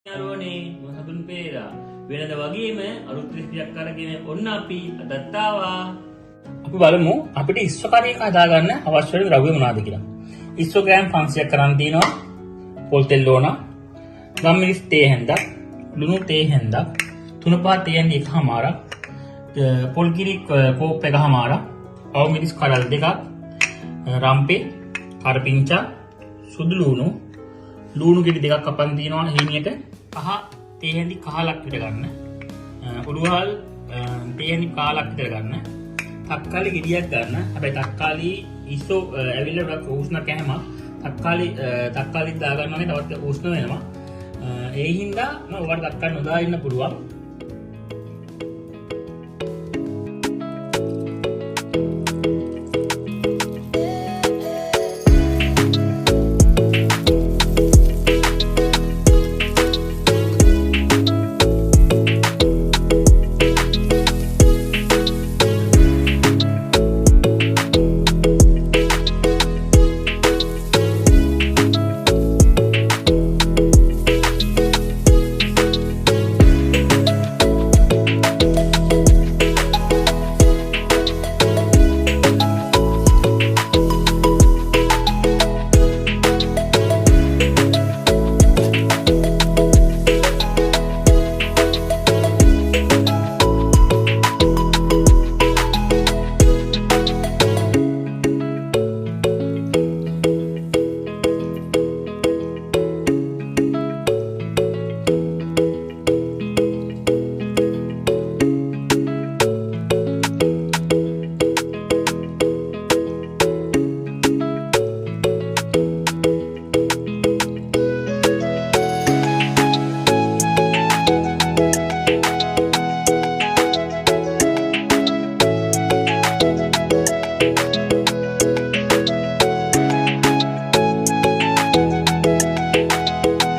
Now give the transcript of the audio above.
යාළුවනේ මොහොතුන් පෙරේරා වෙනද වගේම අලුත් රෙසිපියක් අරගෙන ඔන්න අපි අදත් ආවා. අපි බලමු අපිට ඉස්සෝ කරේ එක හදාගන්න අවශ්‍ය වෙන ද්‍රව්‍ය මොනවද කියලා. ඉස්සෝ ග්‍රෑම් 500ක් කරන් තියෙනවා. පොල් තෙල් ඕන. ගම්මිරිස් තේ හැන්දක්, ලුණු තේ හැන්දක්, තුන පහ තේ හැන්දි එකමාරක්, පොල් කිරි කෝප් එකමාරක්, අවු මිරිස් කඩල් දෙකක්, රම්පේ, කරපිංචා, සුදු ලුණු ගෙඩි දෙකක් කපන් තියෙනවා හීනියට. කහ තේ හැඳි කහලක් විතර ගන්න. උළුවහල් තේ හැඳි කහලක් විතර ගන්න. තක්කාලි ගෙඩියක් ගන්න. හැබැයි තක්කාලි ඉස්සෝ ඇවිල්ලා උෂ්ණ කැමම තක්කාලි දා ගන්නවානේ තවත් උෂ්ණ වෙනවා. ඒ හින්දා මම ඔයාලට තක්කාලි නොදා ඉන්න පුළුවන්.